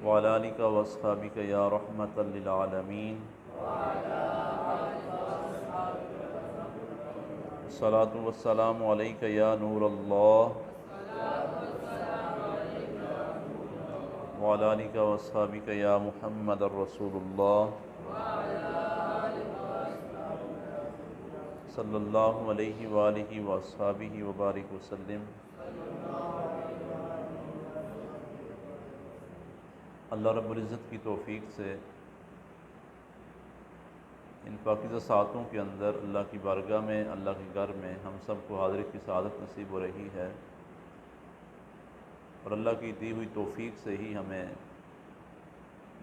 وعلی آلک واصحابک یا رحمۃ للعالمین۔ الصلاۃ والسلام علیک یا نور اللہ، وعلی آلک واصحابک یا محمد الرسول اللہ صلی اللہ علیہ وآلہ واصحابہ وبارک وسلم۔ اللہ رب العزت کی توفیق سے ان پاکیزہ ساعتوں کے اندر اللہ کی بارگاہ میں، اللہ کے گھر میں ہم سب کو حاضری کی سعادت نصیب ہو رہی ہے، اور اللہ کی دی ہوئی توفیق سے ہی ہمیں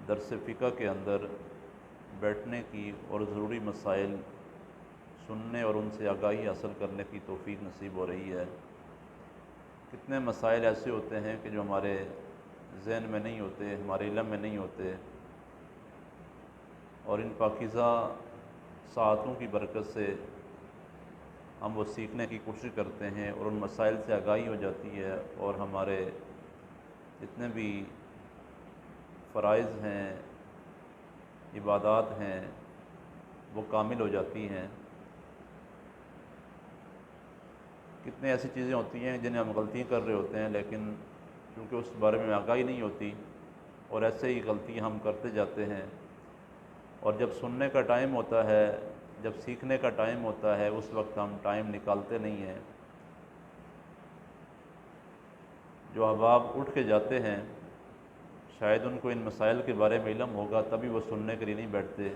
درس فقہ کے اندر بیٹھنے کی اور ضروری مسائل سننے اور ان سے آگاہی حاصل کرنے کی توفیق نصیب ہو رہی ہے۔ کتنے مسائل ایسے ہوتے ہیں کہ جو ہمارے ذہن میں نہیں ہوتے، ہمارے علم میں نہیں ہوتے، اور ان پاکیزہ ساعتوں کی برکت سے ہم وہ سیکھنے کی کوشش کرتے ہیں اور ان مسائل سے آگاہی ہو جاتی ہے، اور ہمارے جتنے بھی فرائض ہیں، عبادات ہیں، وہ کامل ہو جاتی ہیں۔ کتنے ایسی چیزیں ہوتی ہیں جنہیں ہم غلطیاں کر رہے ہوتے ہیں، لیکن کیونکہ اس بارے میں آگاہی نہیں ہوتی، اور ایسے ہی غلطیاں ہم کرتے جاتے ہیں، اور جب سننے کا ٹائم ہوتا ہے، جب سیکھنے کا ٹائم ہوتا ہے، اس وقت ہم ٹائم نکالتے نہیں ہیں۔ جو احباب اٹھ کے جاتے ہیں، شاید ان کو ان مسائل کے بارے میں علم ہوگا، تبھی وہ سننے کے لیے نہیں بیٹھتے،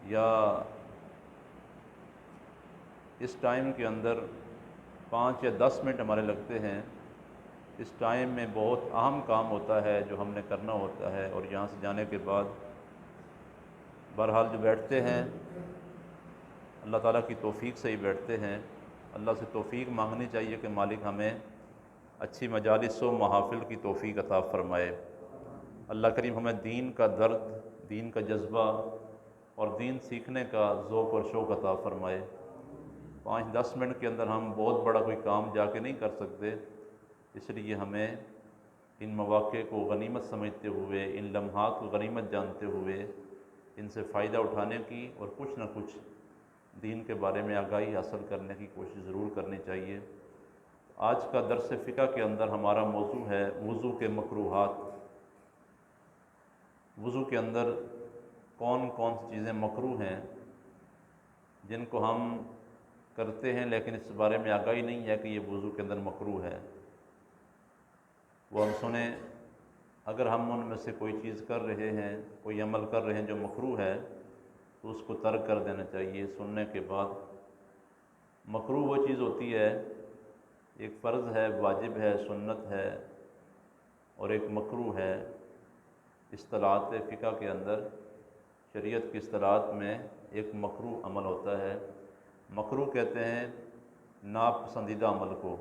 یا اس ٹائم کے اندر 5 یا 10 منٹ ہمارے لگتے ہیں، اس ٹائم میں بہت اہم کام ہوتا ہے جو ہم نے کرنا ہوتا ہے، اور یہاں سے جانے کے بعد بہرحال جو بیٹھتے ہیں اللہ تعالیٰ کی توفیق سے ہی بیٹھتے ہیں۔ اللہ سے توفیق مانگنی چاہیے کہ مالک ہمیں اچھی مجالس و محافل کی توفیق عطا فرمائے۔ اللہ کریم ہمیں دین کا درد، دین کا جذبہ اور دین سیکھنے کا ذوق اور شوق عطا فرمائے۔ 5-10 منٹ کے اندر ہم بہت بڑا کوئی کام جا کے نہیں کر سکتے، اس لیے ہمیں ان مواقع کو غنیمت سمجھتے ہوئے، ان لمحات کو غنیمت جانتے ہوئے ان سے فائدہ اٹھانے کی اور کچھ نہ کچھ دین کے بارے میں آگاہی حاصل کرنے کی کوشش ضرور کرنی چاہیے۔ آج کا درس فقہ کے اندر ہمارا موضوع ہے وضو کے مکروہات۔ وضو کے اندر کون کون سی چیزیں مکروہ ہیں جن کو ہم کرتے ہیں لیکن اس بارے میں آگاہی نہیں ہے کہ یہ وضو کے اندر مکروہ ہے، وہ ہم سنیں۔ اگر ہم ان میں سے کوئی چیز کر رہے ہیں، کوئی عمل کر رہے ہیں جو مکروہ ہے، تو اس کو ترک کر دینا چاہیے سننے کے بعد۔ مکروہ وہ چیز ہوتی ہے، ایک فرض ہے، واجب ہے، سنت ہے، اور ایک مکروہ ہے۔ اصطلاحات فقہ کے اندر، شریعت کی اصطلاحات میں ایک مکروہ عمل ہوتا ہے۔ مکروہ کہتے ہیں ناپسندیدہ عمل کو،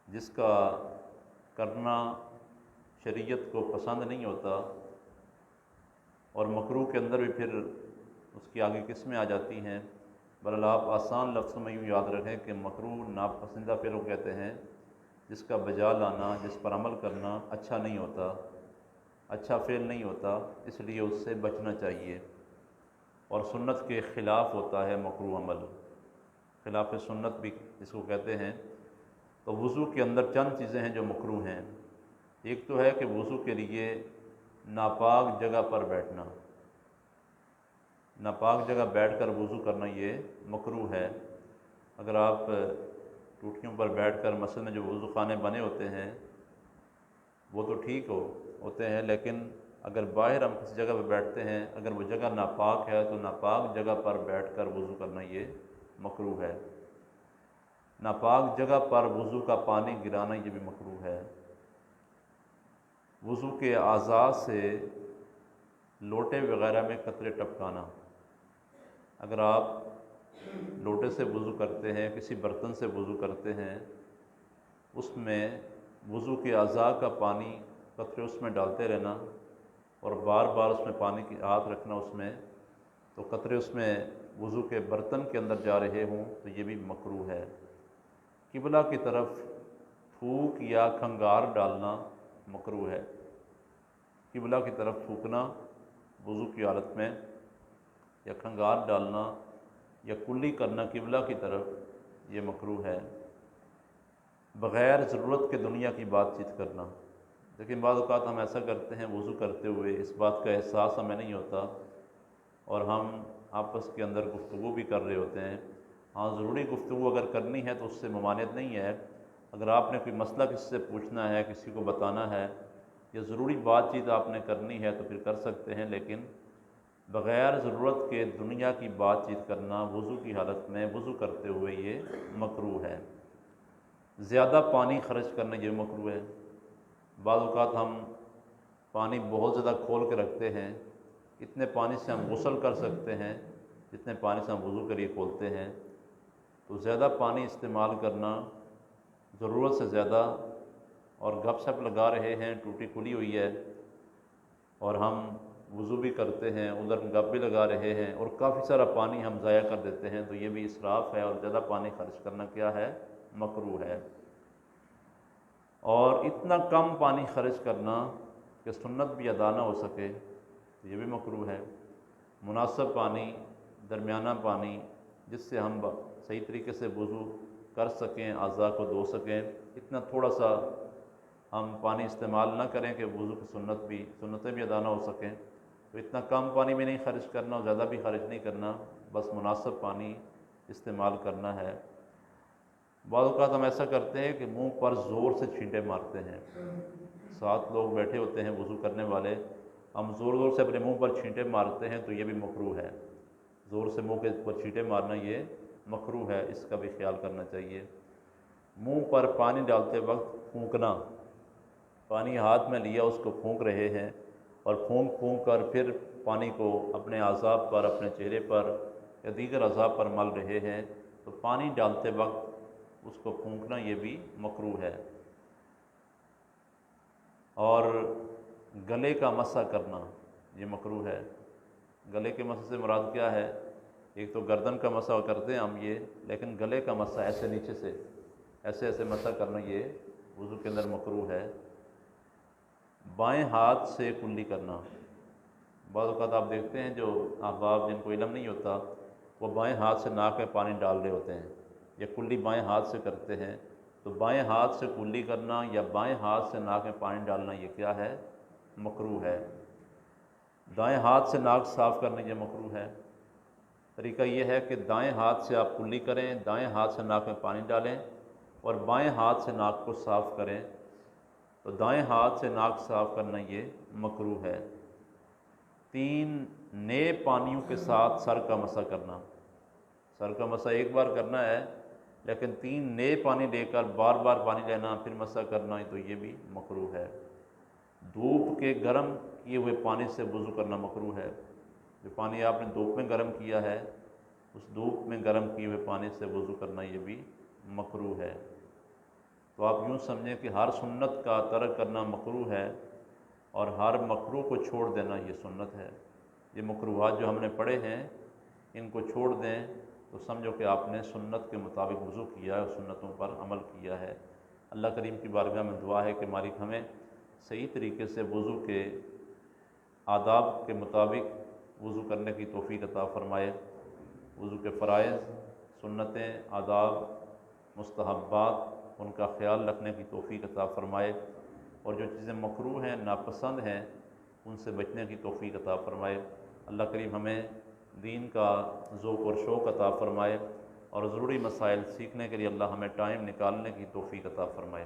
جس کا کرنا شریعت کو پسند نہیں ہوتا، اور مکروہ کے اندر بھی پھر اس کی آگے قسمیں آ جاتی ہیں۔ بہرحال آپ آسان لفظوں میں یوں یاد رکھیں کہ مکروہ ناپسندیدہ فعل کو کہتے ہیں جس کا بجا لانا، جس پر عمل کرنا اچھا نہیں ہوتا، اچھا فعل نہیں ہوتا، اس لیے اس سے بچنا چاہیے، اور سنت کے خلاف ہوتا ہے مکروہ عمل، خلاف سنت بھی اس کو کہتے ہیں۔ تو وضو کے اندر چند چیزیں ہیں جو مکروہ ہیں۔ ایک تو ہے کہ وضو کے لیے ناپاک جگہ پر بیٹھنا، ناپاک جگہ بیٹھ کر وضو کرنا یہ مکروہ ہے۔ اگر آپ ٹوٹیوں پر بیٹھ کر، مسجد میں جو وضو خانے بنے ہوتے ہیں وہ تو ٹھیک ہوتے ہیں، لیکن اگر باہر ہم کسی جگہ پہ بیٹھتے ہیں، اگر وہ جگہ ناپاک ہے تو ناپاک جگہ پر بیٹھ کر وضو کرنا یہ مکروہ ہے۔ ناپاک جگہ پر وضو کا پانی گرانا یہ بھی مکروہ ہے۔ وضو کے اعضاء سے لوٹے وغیرہ میں قطرے ٹپکانا، اگر آپ لوٹے سے وضو کرتے ہیں، کسی برتن سے وضو کرتے ہیں، اس میں وضو کے اعضاء کا پانی قطرے اس میں ڈالتے رہنا اور بار بار اس میں پانی کی ہاتھ رکھنا اس میں، تو قطرے اس میں وضو کے برتن کے اندر جا رہے ہوں تو یہ بھی مکروہ ہے۔ قبلہ کی طرف تھوک یا کھنگار ڈالنا مکروہ ہے۔ قبلہ کی طرف تھوکنا وضو کی حالت میں، یا کھنگار ڈالنا یا کلی کرنا قبلہ کی طرف، یہ مکروہ ہے۔ بغیر ضرورت کے دنیا کی بات چیت کرنا، لیکن بعض اوقات ہم ایسا کرتے ہیں وضو کرتے ہوئے اس بات کا احساس ہمیں نہیں ہوتا اور ہم آپس کے اندر گفتگو بھی کر رہے ہوتے ہیں۔ ہاں، ضروری گفتگو اگر کرنی ہے تو اس سے ممانعت نہیں ہے۔ اگر آپ نے کوئی مسئلہ کسی سے پوچھنا ہے، کسی کو بتانا ہے، یا ضروری بات چیت آپ نے کرنی ہے تو پھر کر سکتے ہیں، لیکن بغیر ضرورت کے دنیا کی بات چیت کرنا وضو کی حالت میں، وضو کرتے ہوئے، یہ مکروہ ہے۔ زیادہ پانی خرچ کرنا یہ مکروہ ہے۔ بعض اوقات ہم پانی بہت زیادہ کھول کے رکھتے ہیں، اتنے پانی سے ہم غسل کر سکتے ہیں جتنے پانی سے ہم وضو کے لیے کھولتے ہیں، تو زیادہ پانی استعمال کرنا ضرورت سے زیادہ، اور گپ شپ لگا رہے ہیں، ٹوٹی کھلی ہوئی ہے اور ہم وضو بھی کرتے ہیں، ادھر گپ بھی لگا رہے ہیں اور کافی سارا پانی ہم ضائع کر دیتے ہیں، تو یہ بھی اسراف ہے اور زیادہ پانی خرچ کرنا کیا ہے؟ مکروہ ہے۔ اور اتنا کم پانی خرچ کرنا کہ سنت بھی ادا نہ ہو سکے، تو یہ بھی مکروہ ہے۔ مناسب پانی، درمیانہ پانی، جس سے ہم صحیح طریقے سے وضو کر سکیں، اعضاء کو دھو سکیں، اتنا تھوڑا سا ہم پانی استعمال نہ کریں کہ وضو کی سنتیں بھی ادا نہ ہو سکیں، تو اتنا کم پانی بھی نہیں خرچ کرنا اور زیادہ بھی خرچ نہیں کرنا، بس مناسب پانی استعمال کرنا ہے۔ بعض اوقات ہم ایسا کرتے ہیں کہ منہ پر زور سے چھینٹے مارتے ہیں، 7 لوگ بیٹھے ہوتے ہیں وضو کرنے والے، ہم زور زور سے اپنے منہ پر چھینٹے مارتے ہیں، تو یہ بھی مکروہ ہے۔ زور سے منہ کے اوپر چھینٹے مارنا یہ مکروہ ہے، اس کا بھی خیال کرنا چاہیے۔ منہ پر پانی ڈالتے وقت پھونکنا، پانی ہاتھ میں لیا، اس کو پھونک رہے ہیں اور پھونک کر پھر پانی کو اپنے اعضاء پر، اپنے چہرے پر یا دیگر اعضاء پر مل رہے ہیں، تو پانی ڈالتے وقت اس کو پھونکنا یہ بھی مکروہ ہے۔ اور گلے کا مسح کرنا یہ مکروہ ہے۔ گلے کے مسح سے مراد کیا ہے؟ ایک تو گردن کا مسح کرتے ہیں ہم یہ، لیکن گلے کا مسح ایسے نیچے سے ایسے مسح کرنا یہ وضو کے اندر مکروہ ہے۔ بائیں ہاتھ سے کلی کرنا، بعض اوقات آپ دیکھتے ہیں جو احباب جن کو علم نہیں ہوتا، وہ بائیں ہاتھ سے ناک میں پانی ڈال رہے ہوتے ہیں یا کلی بائیں ہاتھ سے کرتے ہیں، تو بائیں ہاتھ سے کلی کرنا یا بائیں ہاتھ سے ناک میں پانی ڈالنا یہ کیا ہے؟ مکروہ ہے۔ دائیں ہاتھ سے ناک صاف کرنا یہ مکروہ ہے۔ طریقہ یہ ہے کہ دائیں ہاتھ سے آپ کلی کریں، دائیں ہاتھ سے ناک میں پانی ڈالیں اور بائیں ہاتھ سے ناک کو صاف کریں، تو دائیں ہاتھ سے ناک صاف کرنا یہ مکروہ ہے۔ 3 نئے پانیوں کے ساتھ سر کا مسح کرنا، سر کا مسح ایک بار کرنا ہے، لیکن 3 نئے پانی لے کر بار بار پانی لینا پھر مسح کرنا تو یہ بھی مکروہ ہے۔ دھوپ کے گرم کیے ہوئے پانی سے وضو کرنا مکروہ ہے۔ جو پانی آپ نے دھوپ میں گرم کیا ہے، اس دھوپ میں گرم کیے ہوئے پانی سے وضو کرنا یہ بھی مکروہ ہے۔ تو آپ یوں سمجھیں کہ ہر سنت کا ترک کرنا مکروہ ہے اور ہر مکروہ کو چھوڑ دینا یہ سنت ہے۔ یہ مکروہات جو ہم نے پڑھے ہیں ان کو چھوڑ دیں تو سمجھو کہ آپ نے سنت کے مطابق وضو کیا ہے اور سنتوں پر عمل کیا ہے۔ اللہ کریم کی بارگاہ میں دعا ہے کہ مالک ہمیں صحیح طریقے سے وضو کے آداب کے مطابق وضو کرنے کی توفیق عطا فرمائے، وضو کے فرائض، سنتیں، آداب، مستحبات، ان کا خیال رکھنے کی توفیق عطا فرمائے، اور جو چیزیں مکروہ ہیں، ناپسند ہیں، ان سے بچنے کی توفیق عطا فرمائے۔ اللہ کریم ہمیں دین کا ذوق اور شوق عطا فرمائے اور ضروری مسائل سیکھنے کے لیے اللہ ہمیں ٹائم نکالنے کی توفیق عطا فرمائے۔